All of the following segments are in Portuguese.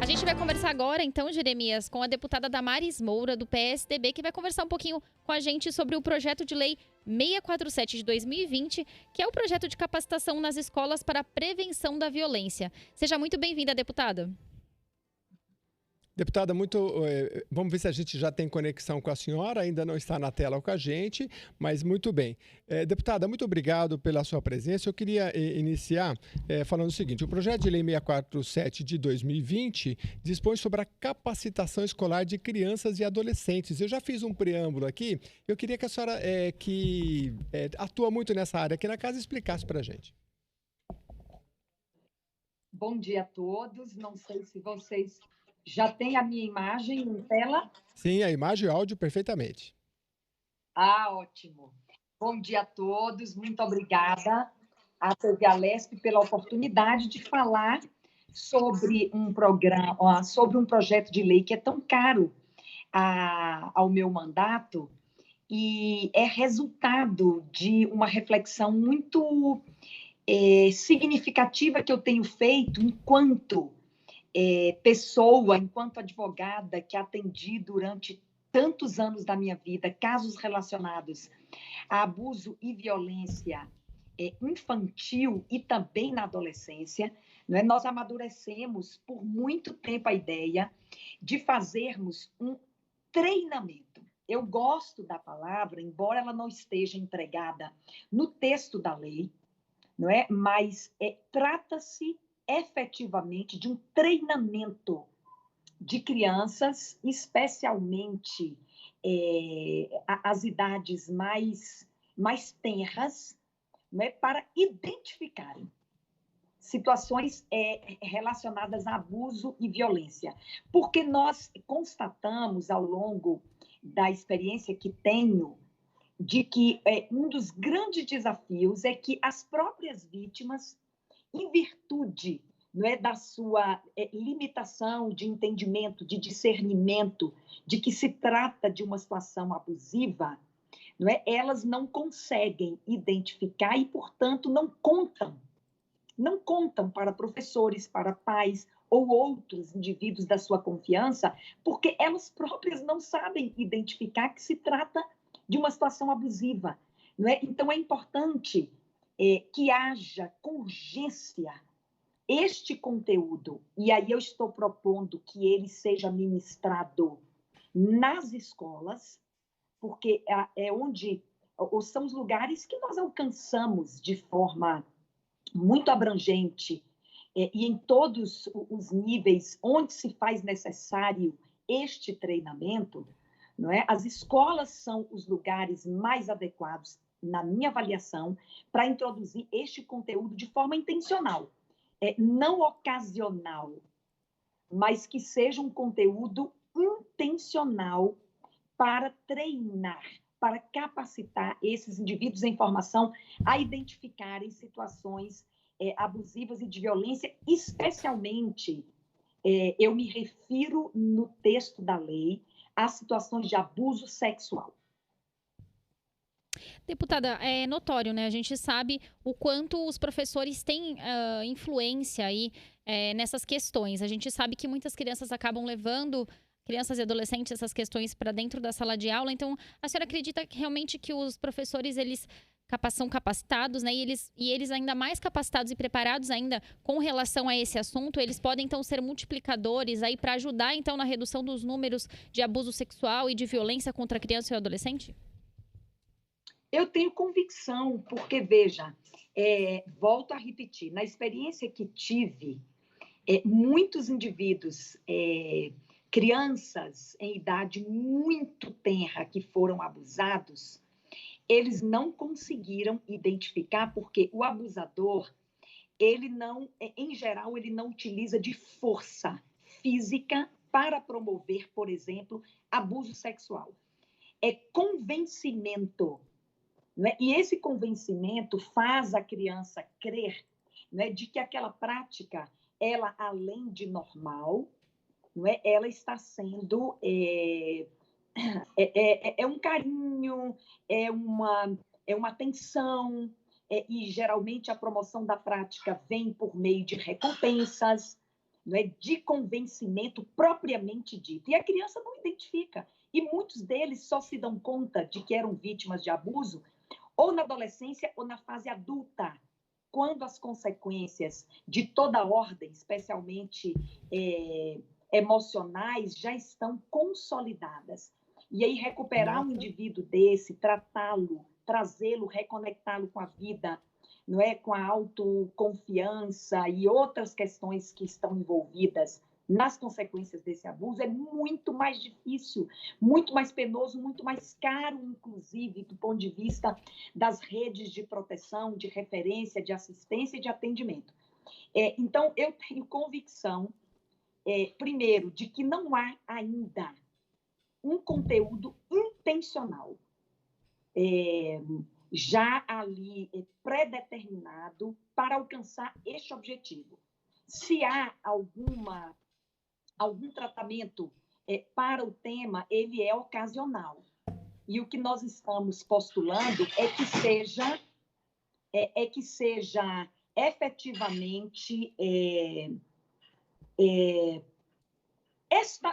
A gente vai conversar agora, então, Jeremias, com a deputada Damares Moura, do PSDB, que vai conversar um pouquinho com a gente sobre o projeto de lei 647 de 2020, que é o projeto de capacitação nas escolas para a prevenção da violência. Seja muito bem-vinda, deputada. Deputada, vamos ver se a gente já tem conexão com a senhora, ainda não está na tela com a gente, mas muito bem. Deputada, muito obrigado pela sua presença. Eu queria iniciar falando o seguinte: o projeto de lei 647 de 2020 dispõe sobre a capacitação escolar de crianças e adolescentes. Eu já fiz um preâmbulo aqui, eu queria que a senhora, que atua muito nessa área aqui na casa, explicasse para a gente. Bom dia a todos. Não sei se vocês já têm a minha imagem em tela. Sim, a imagem e o áudio perfeitamente. Ótimo. Bom dia a todos. Muito obrigada à TV Alesp pela oportunidade de falar sobre um programa, sobre um projeto de lei que é tão caro ao meu mandato e é resultado de uma reflexão muito significativa que eu tenho feito enquanto pessoa, enquanto advogada que atendi durante tantos anos da minha vida casos relacionados a abuso e violência infantil e também na adolescência, né? Nós amadurecemos por muito tempo a ideia de fazermos um treinamento. Eu gosto da palavra, embora ela não esteja empregada no texto da lei, não é? Mas trata-se efetivamente de um treinamento de crianças, especialmente as idades mais tenras, né, para identificarem situações relacionadas a abuso e violência. Porque nós constatamos ao longo da experiência que tenho de que um dos grandes desafios é que as próprias vítimas, em virtude, não é, da sua limitação de entendimento, de discernimento, de que se trata de uma situação abusiva, não é, elas não conseguem identificar e, portanto, não contam para professores, para pais ou outros indivíduos da sua confiança, porque elas próprias não sabem identificar que se trata de uma situação abusiva. Não é? Então, é importante que haja com urgência este conteúdo, e aí eu estou propondo que ele seja ministrado nas escolas, porque é onde, ou são os lugares que nós alcançamos de forma muito abrangente e em todos os níveis onde se faz necessário este treinamento, não é? As escolas são os lugares mais adequados, na minha avaliação, para introduzir este conteúdo de forma intencional, não ocasional, mas que seja um conteúdo intencional para treinar, para capacitar esses indivíduos em formação a identificarem situações abusivas e de violência, especialmente, eu me refiro no texto da lei às situações de abuso sexual. Deputada, é notório, né? A gente sabe o quanto os professores têm influência aí nessas questões. A gente sabe que muitas crianças acabam levando crianças e adolescentes essas questões para dentro da sala de aula. Então, a senhora acredita que realmente que os professores, eles são capacitados, né? E eles ainda mais capacitados e preparados ainda com relação a esse assunto, eles podem, então, ser multiplicadores aí para ajudar, então, na redução dos números de abuso sexual e de violência contra a criança e o adolescente? Eu tenho convicção, porque, veja, volto a repetir, na experiência que tive, muitos indivíduos, crianças em idade muito tenra que foram abusados, eles não conseguiram identificar, porque o abusador, ele não, em geral, ele não utiliza de força física para promover, por exemplo, abuso sexual. É convencimento. Né? E esse convencimento faz a criança crer, né, de que aquela prática, ela, além de normal, não é, ela está sendo um carinho, é uma atenção, e geralmente a promoção da prática vem por meio de recompensas, não é, de convencimento propriamente dito. E a criança não identifica. E muitos deles só se dão conta de que eram vítimas de abuso ou na adolescência ou na fase adulta, quando as consequências de toda ordem, especialmente emocionais, já estão consolidadas. E aí recuperar um indivíduo desse, tratá-lo, trazê-lo, reconectá-lo com a vida, não é, com a autoconfiança e outras questões que estão envolvidas nas consequências desse abuso, é muito mais difícil, muito mais penoso, muito mais caro, inclusive, do ponto de vista das redes de proteção, de referência, de assistência e de atendimento. Então, eu tenho convicção, primeiro, de que não há ainda um conteúdo intencional, já ali pré-determinado para alcançar este objetivo. Se há algum tratamento para o tema, ele é ocasional. E o que nós estamos postulando é que seja efetivamente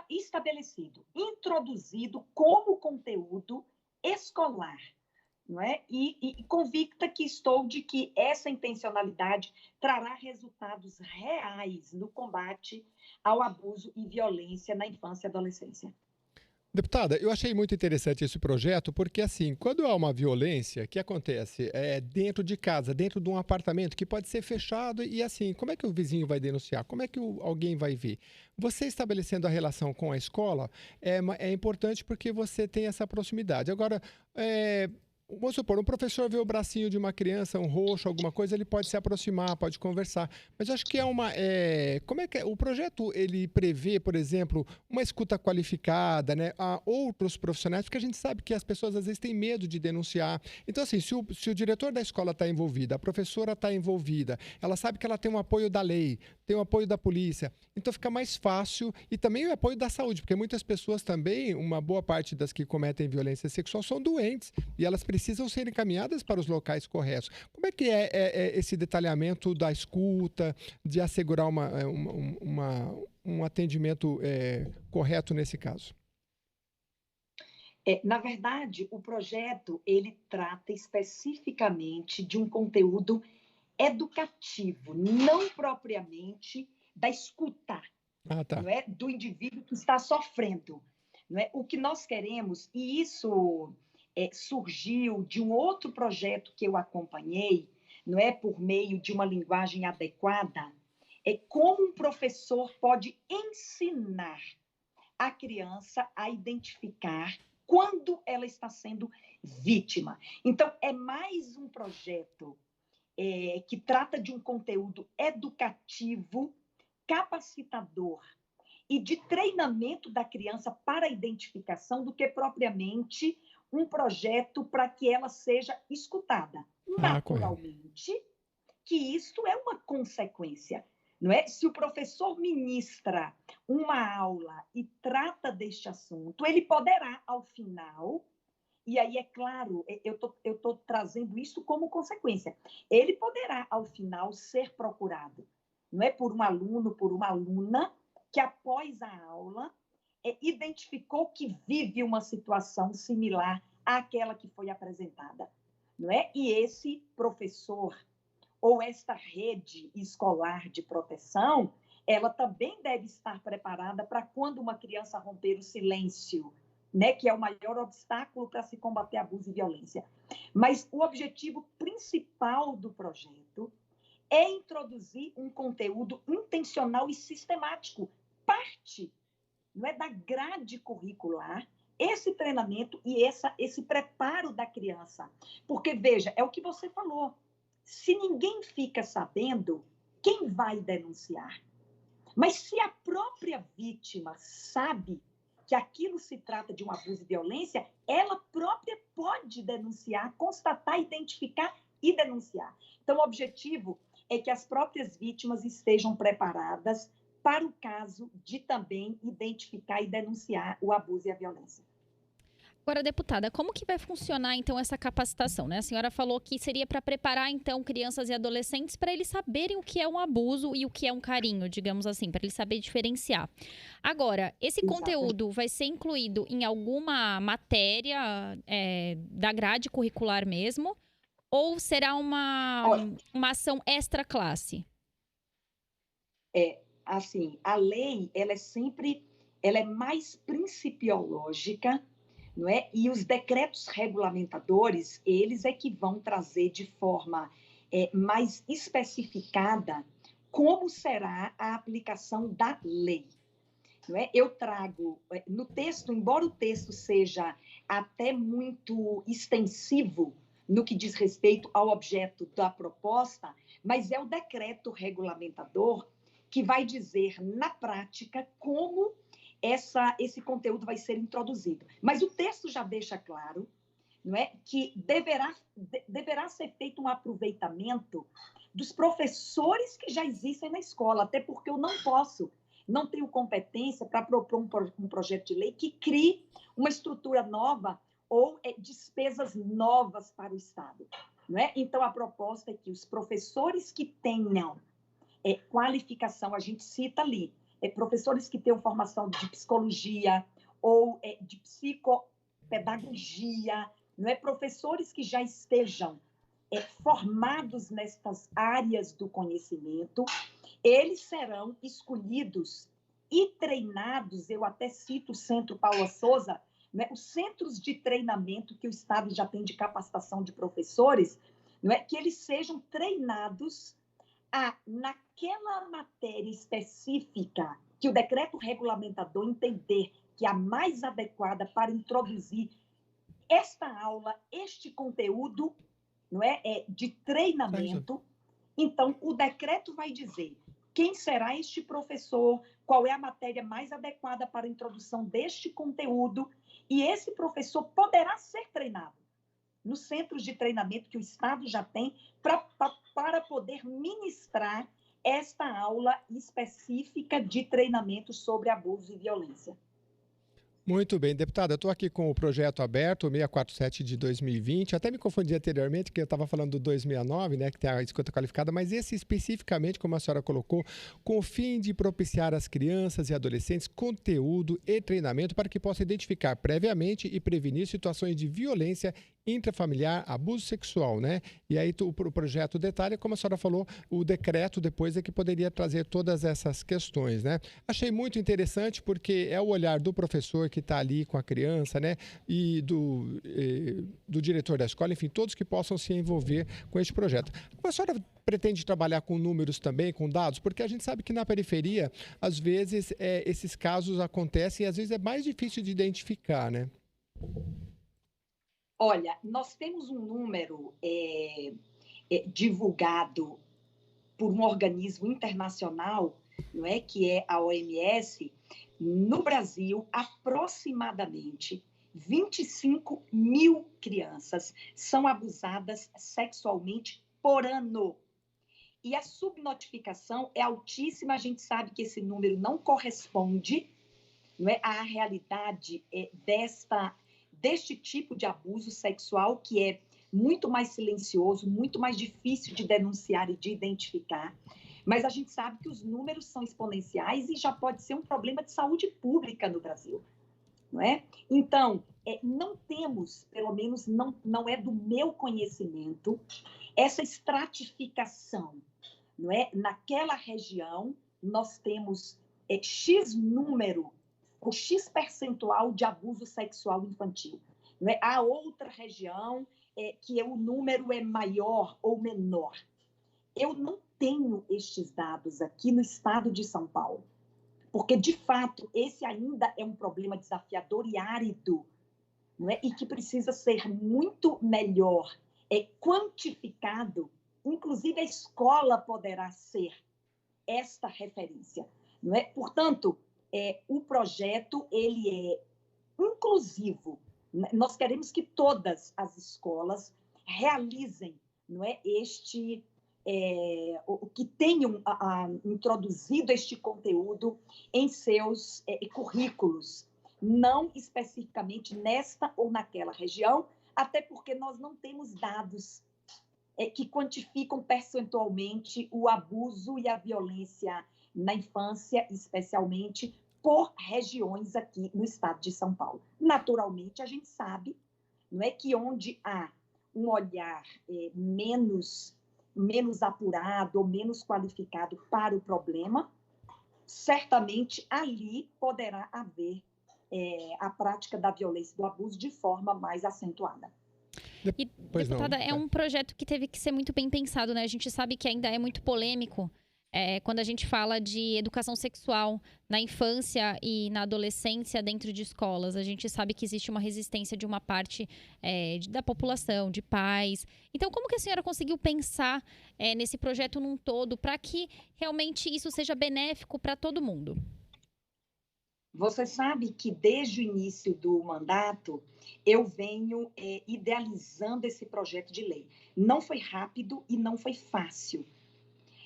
estabelecido, introduzido como conteúdo escolar, não é? E convicta que estou de que essa intencionalidade trará resultados reais no combate ao abuso e violência na infância e adolescência. Deputada, eu achei muito interessante esse projeto porque, assim, quando há uma violência, o que acontece? Dentro de casa, dentro de um apartamento que pode ser fechado e, assim, como é que o vizinho vai denunciar? Como é que alguém vai ver? Você estabelecendo a relação com a escola é importante porque você tem essa proximidade. Agora, vamos supor, um professor vê o bracinho de uma criança, um roxo, alguma coisa, ele pode se aproximar, pode conversar. Mas eu acho que como é que o projeto ele prevê, por exemplo, uma escuta qualificada, né, a outros profissionais, porque a gente sabe que as pessoas às vezes têm medo de denunciar. Então, assim, se o diretor da escola está envolvido, a professora está envolvida, ela sabe que ela tem um apoio da lei, tem o apoio da polícia, então fica mais fácil e também o apoio da saúde, porque muitas pessoas também, uma boa parte das que cometem violência sexual são doentes e elas precisam ser encaminhadas para os locais corretos. Como é que é esse detalhamento da escuta, de assegurar um atendimento correto nesse caso? Na verdade, o projeto ele trata especificamente de um conteúdo educativo, não propriamente da escuta, Tá. não é, do indivíduo que está sofrendo. Não é? O que nós queremos, e isso surgiu de um outro projeto que eu acompanhei, não é, por meio de uma linguagem adequada, é como um professor pode ensinar a criança a identificar quando ela está sendo vítima. Então, é mais um projeto que trata de um conteúdo educativo, capacitador e de treinamento da criança para a identificação do que propriamente um projeto para que ela seja escutada. Naturalmente, que isto é uma consequência, não é? Se o professor ministra uma aula e trata deste assunto, ele poderá, ao final, e aí, é claro, eu estou trazendo isso como consequência. Ele poderá, ao final, ser procurado, não é, por um aluno, por uma aluna, que após a aula identificou que vive uma situação similar àquela que foi apresentada, não é? E esse professor ou esta rede escolar de proteção, ela também deve estar preparada para quando uma criança romper o silêncio, né, que é o maior obstáculo para se combater abuso e violência. Mas o objetivo principal do projeto é introduzir um conteúdo intencional e sistemático, parte, não é, da grade curricular, esse treinamento e esse preparo da criança. Porque, veja, é o que você falou, se ninguém fica sabendo, quem vai denunciar? Mas se a própria vítima sabe que aquilo se trata de um abuso e violência, ela própria pode denunciar, constatar, identificar e denunciar. Então, o objetivo é que as próprias vítimas estejam preparadas para o caso de também identificar e denunciar o abuso e a violência. Agora, deputada, como que vai funcionar, então, essa capacitação, né? A senhora falou que seria para preparar, então, crianças e adolescentes para eles saberem o que é um abuso e o que é um carinho, digamos assim, para eles saberem diferenciar. Agora, esse Exatamente. conteúdo vai ser incluído em alguma matéria da grade curricular mesmo? Ou será Olha, uma ação extra classe? assim, a lei, ela é mais principiológica, não é? E os decretos regulamentadores, eles é que vão trazer de forma mais especificada como será a aplicação da lei. Não é? Eu trago no texto, embora o texto seja até muito extensivo no que diz respeito ao objeto da proposta, mas é o decreto regulamentador que vai dizer na prática como esse conteúdo vai ser introduzido. Mas o texto já deixa claro, não é, que deverá ser feito um aproveitamento dos professores que já existem na escola, até porque eu não tenho competência para propor um projeto de lei que crie uma estrutura nova ou despesas novas para o Estado. Não é? Então, a proposta é que os professores que tenham qualificação, a gente cita ali, professores que tenham formação de psicologia ou de psicopedagogia, não é? Professores que já estejam formados nestas áreas do conhecimento, eles serão escolhidos e treinados, eu até cito o Centro Paula Souza, né, os centros de treinamento que o Estado já tem de capacitação de professores, não é, que eles sejam treinados naquela matéria específica que o decreto regulamentador entender que é a mais adequada para introduzir esta aula, este conteúdo, não é, de treinamento. Então, o decreto vai dizer quem será este professor, qual é a matéria mais adequada para a introdução deste conteúdo, e esse professor poderá ser treinado nos centros de treinamento que o Estado já tem para poder ministrar esta aula específica de treinamento sobre abuso e violência. Muito bem, deputada, eu estou aqui com o projeto aberto, o 647 de 2020. Até me confundi anteriormente, que eu estava falando do 269, né, que tem a escuta qualificada, mas esse especificamente, como a senhora colocou, com o fim de propiciar às crianças e adolescentes conteúdo e treinamento para que possam identificar previamente e prevenir situações de violência intrafamiliar, abuso sexual, né? E aí o projeto detalha, como a senhora falou, o decreto depois é que poderia trazer todas essas questões, né? Achei muito interessante porque é o olhar do professor que está ali com a criança, né? E do diretor da escola, enfim, todos que possam se envolver com este projeto. A senhora pretende trabalhar com números também, com dados? Porque a gente sabe que na periferia, às vezes, esses casos acontecem e às vezes é mais difícil de identificar, né? Olha, nós temos um número divulgado por um organismo internacional, não é, que é a OMS. No Brasil, aproximadamente 25 mil crianças são abusadas sexualmente por ano. E a subnotificação é altíssima, a gente sabe que esse número não corresponde, não é, à realidade deste tipo de abuso sexual, que é muito mais silencioso, muito mais difícil de denunciar e de identificar. Mas a gente sabe que os números são exponenciais e já pode ser um problema de saúde pública no Brasil, não é? Então, não temos, pelo menos não é do meu conhecimento, essa estratificação, não é? Naquela região, nós temos X número o X percentual de abuso sexual infantil. Não é? Há outra região que o número é maior ou menor. Eu não tenho estes dados aqui no estado de São Paulo, porque, de fato, esse ainda é um problema desafiador e árido, não é? E que precisa ser muito melhor quantificado. Inclusive, a escola poderá ser esta referência, não é? Portanto, o projeto ele é inclusivo. Nós queremos que todas as escolas realizem, não é, que tenham introduzido este conteúdo em seus currículos, não especificamente nesta ou naquela região, até porque nós não temos dados que quantificam percentualmente o abuso e a violência na infância, especialmente por regiões aqui no estado de São Paulo. Naturalmente, a gente sabe, não é, que onde há um olhar menos apurado ou menos qualificado para o problema, certamente ali poderá haver a prática da violência e do abuso de forma mais acentuada. E, deputada, é um projeto que teve que ser muito bem pensado, né? A gente sabe que ainda é muito polêmico quando a gente fala de educação sexual na infância e na adolescência dentro de escolas. A gente sabe que existe uma resistência de uma parte da população, de pais. Então, como que a senhora conseguiu pensar nesse projeto num todo para que realmente isso seja benéfico para todo mundo? Você sabe que desde o início do mandato, eu venho idealizando esse projeto de lei. Não foi rápido e não foi fácil.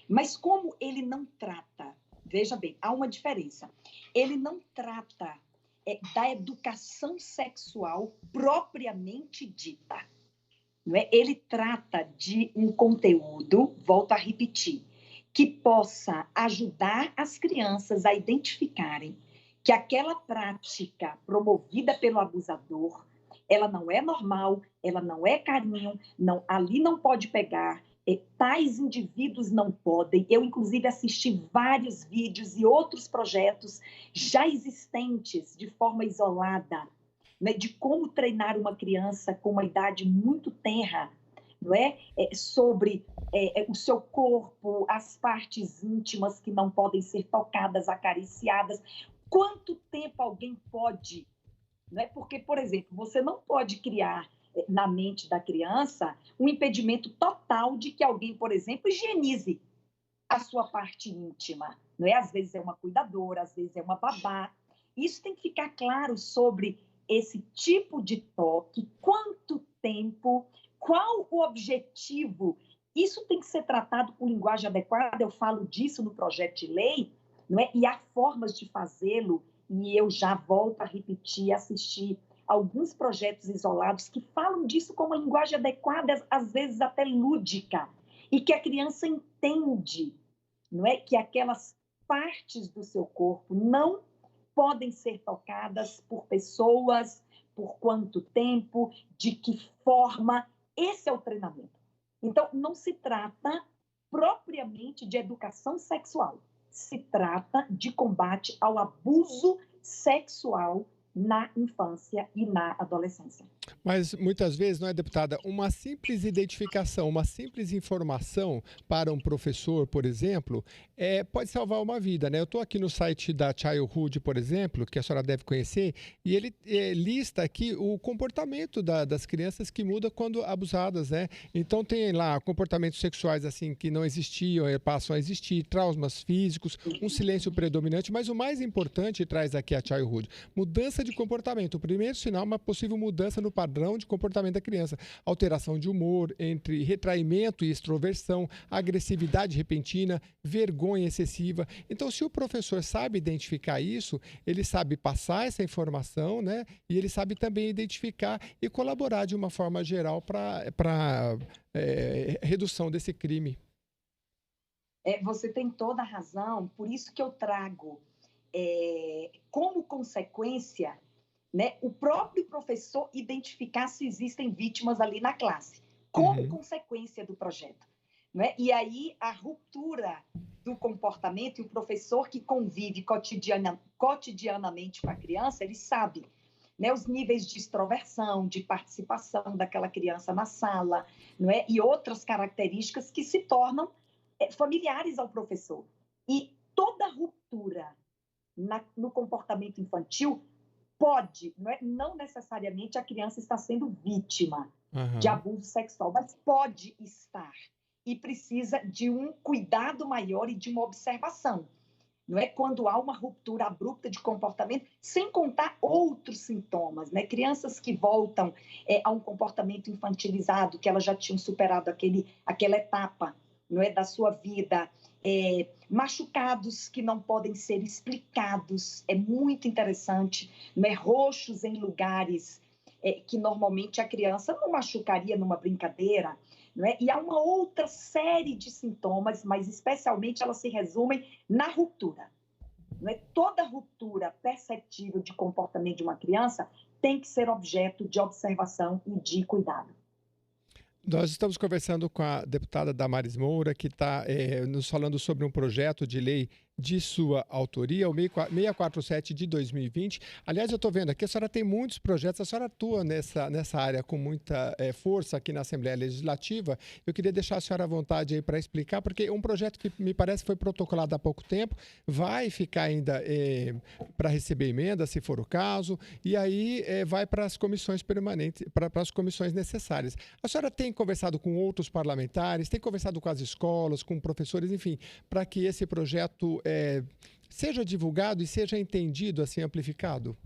Mas como ele não trata, veja bem, há uma diferença. Ele não trata da educação sexual propriamente dita. Não é? Ele trata de um conteúdo, volto a repetir, que possa ajudar as crianças a identificarem que aquela prática promovida pelo abusador, ela não é normal, ela não é carinho, não, ali não pode pegar, tais indivíduos não podem. Eu, inclusive, assisti vários vídeos e outros projetos já existentes de forma isolada, né, de como treinar uma criança com uma idade muito tenra, não é? Sobre o seu corpo, as partes íntimas que não podem ser tocadas, acariciadas. Quanto tempo alguém pode? Não é? Porque, por exemplo, você não pode criar na mente da criança um impedimento total de que alguém, por exemplo, higienize a sua parte íntima. Não é? Às vezes é uma cuidadora, às vezes é uma babá. Isso tem que ficar claro sobre esse tipo de toque, quanto tempo, qual o objetivo. Isso tem que ser tratado com linguagem adequada, eu falo disso no projeto de lei, não é? E há formas de fazê-lo, e eu já volto a repetir, assistir alguns projetos isolados que falam disso com uma linguagem adequada, às vezes até lúdica, e que a criança entende, não é? Que aquelas partes do seu corpo não podem ser tocadas por pessoas, por quanto tempo, de que forma. Esse é o treinamento. Então, não se trata propriamente de educação sexual, se trata de combate ao abuso sexual na infância e na adolescência. Mas muitas vezes, não é, deputada, uma simples identificação, uma simples informação para um professor, por exemplo, pode salvar uma vida, né? Eu estou aqui no site da Childhood, por exemplo, que a senhora deve conhecer, e ele lista aqui o comportamento das crianças que muda quando abusadas, né? Então tem lá comportamentos sexuais assim que não existiam, passam a existir, traumas físicos, um silêncio predominante, mas o mais importante traz aqui a Childhood, mudança de comportamento. O primeiro sinal é uma possível mudança no padrão de comportamento da criança. Alteração de humor, entre retraimento e extroversão, agressividade repentina, vergonha excessiva. Então, se o professor sabe identificar isso, ele sabe passar essa informação, né? E ele sabe também identificar e colaborar de uma forma geral para redução desse crime. Você tem toda a razão, por isso que eu trago como consequência, né, o próprio professor identificar se existem vítimas ali na classe, como consequência do projeto. Né? E aí a ruptura do comportamento, e o professor que convive cotidianamente com a criança, ele sabe, né, os níveis de extroversão, de participação daquela criança na sala, não é? E outras características que se tornam familiares ao professor. E toda ruptura no comportamento infantil pode, não necessariamente a criança está sendo vítima de abuso sexual, mas pode estar e precisa de um cuidado maior e de uma observação. Não é? Quando há uma ruptura abrupta de comportamento, sem contar outros sintomas, né? Crianças que voltam a um comportamento infantilizado, que elas já tinham superado aquela etapa, não é, da sua vida, machucados que não podem ser explicados, é muito interessante, né? Roxos em lugares que normalmente a criança não machucaria numa brincadeira, né? E há uma outra série de sintomas, mas especialmente elas se resumem na ruptura. Né? Toda ruptura perceptível de comportamento de uma criança tem que ser objeto de observação e de cuidado. Nós estamos conversando com a deputada Damares Moura, que está nos falando sobre um projeto de lei de sua autoria, o 647 de 2020. Aliás, eu estou vendo aqui, a senhora tem muitos projetos, a senhora atua nessa área com muita força aqui na Assembleia Legislativa. Eu queria deixar a senhora à vontade aí para explicar, porque é um projeto que me parece foi protocolado há pouco tempo, vai ficar ainda para receber emenda, se for o caso, e aí vai para as comissões permanentes, para as comissões necessárias. A senhora tem conversado com outros parlamentares, tem conversado com as escolas, com professores, enfim, para que esse projeto seja divulgado e seja entendido, assim, amplificado?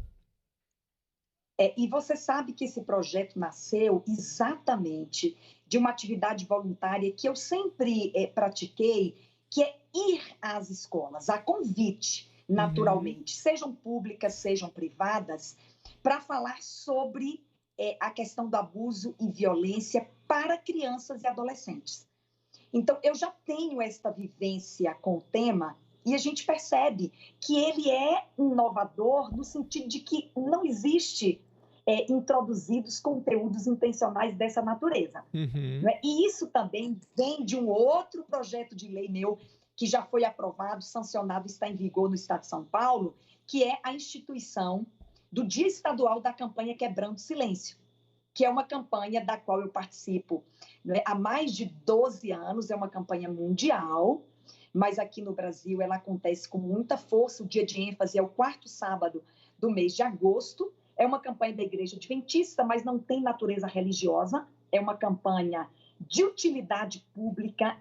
E você sabe que esse projeto nasceu exatamente de uma atividade voluntária que eu sempre pratiquei, que é ir às escolas, a convite, naturalmente, sejam públicas, sejam privadas, para falar sobre a questão do abuso e violência para crianças e adolescentes. Então, eu já tenho esta vivência com o tema e a gente percebe que ele é inovador no sentido de que não existe introduzidos conteúdos intencionais dessa natureza. Né? E isso também vem de um outro projeto de lei meu que já foi aprovado, sancionado, está em vigor no Estado de São Paulo, que é a instituição do Dia Estadual da Campanha Quebrando o Silêncio, que é uma campanha da qual eu participo, né, há mais de 12 anos, é uma campanha mundial, mas aqui no Brasil ela acontece com muita força, o dia de ênfase é o 4º sábado do mês de agosto, é uma campanha da Igreja Adventista, mas não tem natureza religiosa, é uma campanha de utilidade pública,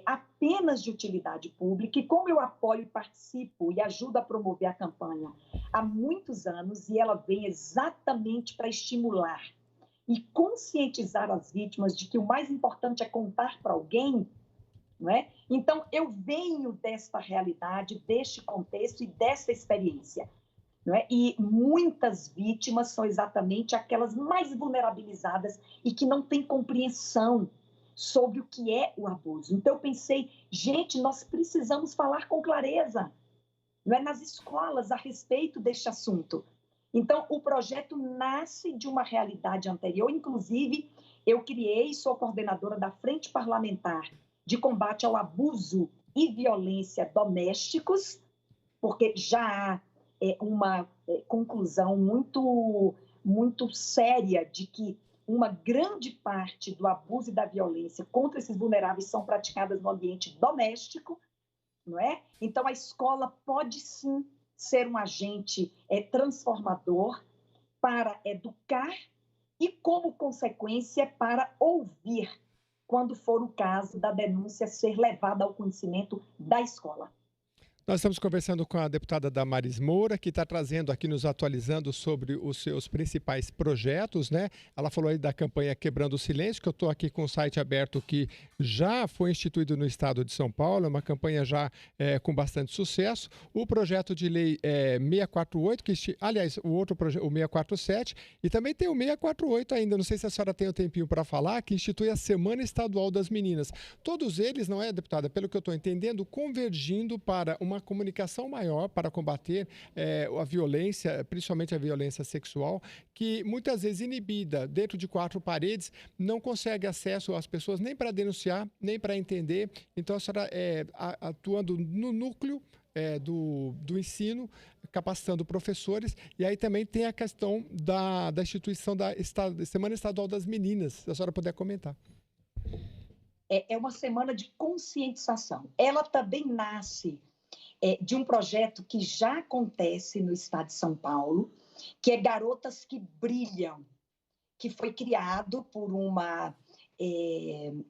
apenas de utilidade pública, e como eu apoio e participo e ajudo a promover a campanha há muitos anos, e ela vem exatamente para estimular e conscientizar as vítimas de que o mais importante é contar para alguém, não é? Então, eu venho desta realidade, deste contexto e dessa experiência, não é? E muitas vítimas são exatamente aquelas mais vulnerabilizadas e que não têm compreensão sobre o que é o abuso. Então, eu pensei, gente, nós precisamos falar com clareza, não é? Nas escolas a respeito deste assunto. Então, o projeto nasce de uma realidade anterior, inclusive, eu criei, sou coordenadora da Frente Parlamentar de Combate ao Abuso e Violência Domésticos, porque já há uma conclusão muito séria de que uma grande parte do abuso e da violência contra esses vulneráveis são praticadas no ambiente doméstico, não é? Então, a escola pode sim ser um agente transformador para educar e, como consequência, para ouvir, quando for o caso da denúncia ser levada ao conhecimento da escola. Nós estamos conversando com a deputada Damares Moura, que está trazendo aqui, nos atualizando sobre os seus principais projetos, né? Ela falou aí da campanha Quebrando o Silêncio, que eu estou aqui com o site aberto, que já foi instituído no estado de São Paulo, é uma campanha já com bastante sucesso. O projeto de lei 648, aliás, o outro projeto, o 647, e também tem o 648 ainda, não sei se a senhora tem um tempinho para falar, que institui a Semana Estadual das Meninas. Todos eles, não é, deputada, pelo que eu estou entendendo, convergindo para uma comunicação maior para combater a violência, principalmente a violência sexual, que muitas vezes inibida dentro de 4 paredes, não consegue acesso às pessoas nem para denunciar, nem para entender. Então, a senhora atuando no núcleo do ensino, capacitando professores, e aí também tem a questão da instituição da Semana Estadual das Meninas, se a senhora puder comentar. É uma semana de conscientização. Ela também nasce de um projeto que já acontece no estado de São Paulo, que é Garotas que Brilham, que foi criado por uma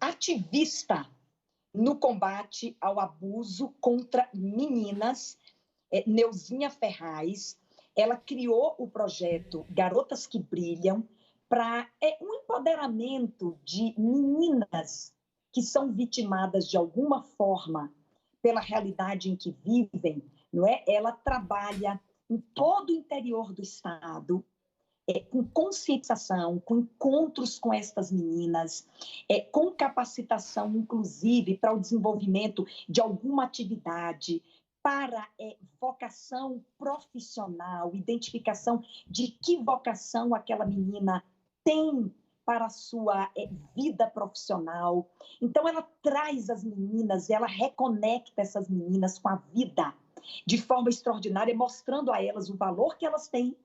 ativista no combate ao abuso contra meninas, Neuzinha Ferraz. Ela criou o projeto Garotas que Brilham para um empoderamento de meninas que são vitimadas de alguma forma pela realidade em que vivem, não é? Ela trabalha em todo o interior do estado, com conscientização, com encontros com estas meninas, com capacitação, inclusive, para o desenvolvimento de alguma atividade, para vocação profissional, identificação de que vocação aquela menina tem para a sua vida profissional. Então, ela traz as meninas, ela reconecta essas meninas com a vida de forma extraordinária, mostrando a elas o valor que elas têm,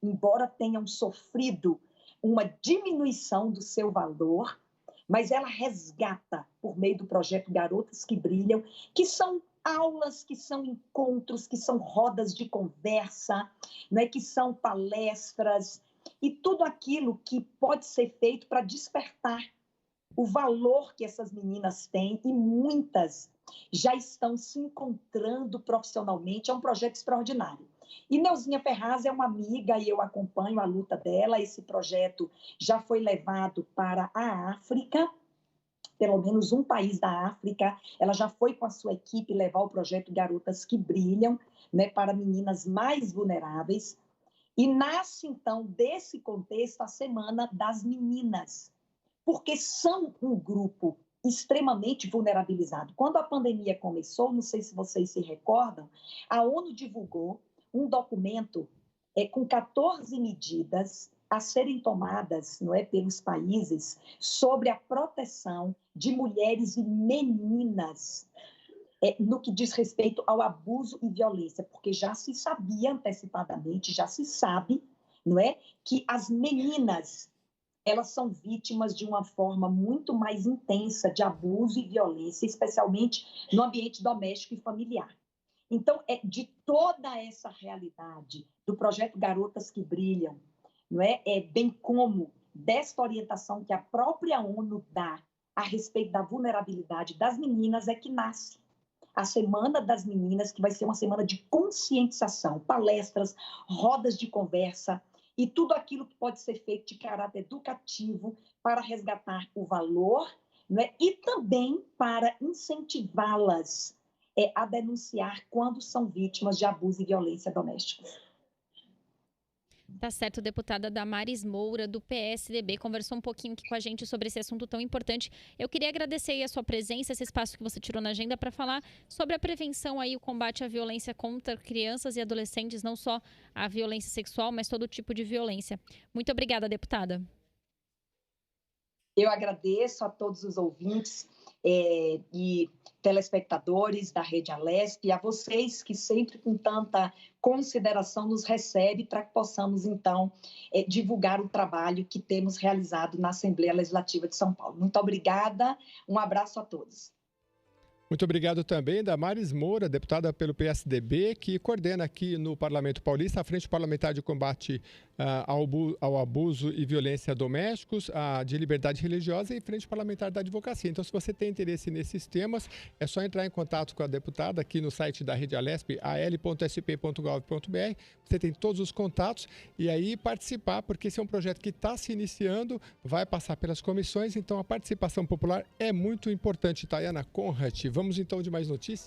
embora tenham sofrido uma diminuição do seu valor, mas ela resgata, por meio do projeto Garotas que Brilham, que são aulas, que são encontros, que são rodas de conversa, né, que são palestras, e tudo aquilo que pode ser feito para despertar o valor que essas meninas têm, e muitas já estão se encontrando profissionalmente. É um projeto extraordinário. E Neuzinha Ferraz é uma amiga e eu acompanho a luta dela. Esse projeto já foi levado para a África, pelo menos um país da África. Ela já foi com a sua equipe levar o projeto Garotas que Brilham, né, para meninas mais vulneráveis. E nasce, então, desse contexto, a Semana das Meninas, porque são um grupo extremamente vulnerabilizado. Quando a pandemia começou, não sei se vocês se recordam, a ONU divulgou um documento com 14 medidas a serem tomadas, não é, pelos países sobre a proteção de mulheres e meninas no que diz respeito ao abuso e violência, porque já se sabia antecipadamente, já se sabe, não é, que as meninas elas são vítimas de uma forma muito mais intensa de abuso e violência, especialmente no ambiente doméstico e familiar. Então, de toda essa realidade do projeto Garotas que Brilham, não é? Bem como desta orientação que a própria ONU dá a respeito da vulnerabilidade das meninas, é que nasce a Semana das Meninas, que vai ser uma semana de conscientização, palestras, rodas de conversa e tudo aquilo que pode ser feito de caráter educativo para resgatar o valor, né? E também para incentivá-las a denunciar quando são vítimas de abuso e violência doméstica. Tá certo, deputada Damares Moura, do PSDB, conversou um pouquinho aqui com a gente sobre esse assunto tão importante. Eu queria agradecer aí a sua presença, esse espaço que você tirou na agenda para falar sobre a prevenção aí, o combate à violência contra crianças e adolescentes, não só a violência sexual, mas todo tipo de violência. Muito obrigada, deputada. Eu agradeço a todos os ouvintes e telespectadores da Rede Alesp e a vocês que sempre com tanta consideração nos recebem para que possamos, então, divulgar o trabalho que temos realizado na Assembleia Legislativa de São Paulo. Muito obrigada, um abraço a todos. Muito obrigado também, Damares Moura, deputada pelo PSDB, que coordena aqui no Parlamento Paulista a Frente Parlamentar de Combate ao Abuso e Violência Domésticos, a de Liberdade Religiosa e Frente Parlamentar da Advocacia. Então, se você tem interesse nesses temas, é só entrar em contato com a deputada aqui no site da Rede Alesp, al.sp.gov.br. Você tem todos os contatos e aí participar, porque esse é um projeto que está se iniciando, vai passar pelas comissões, então a participação popular é muito importante. Tayana Conrad, vamos então de mais notícias?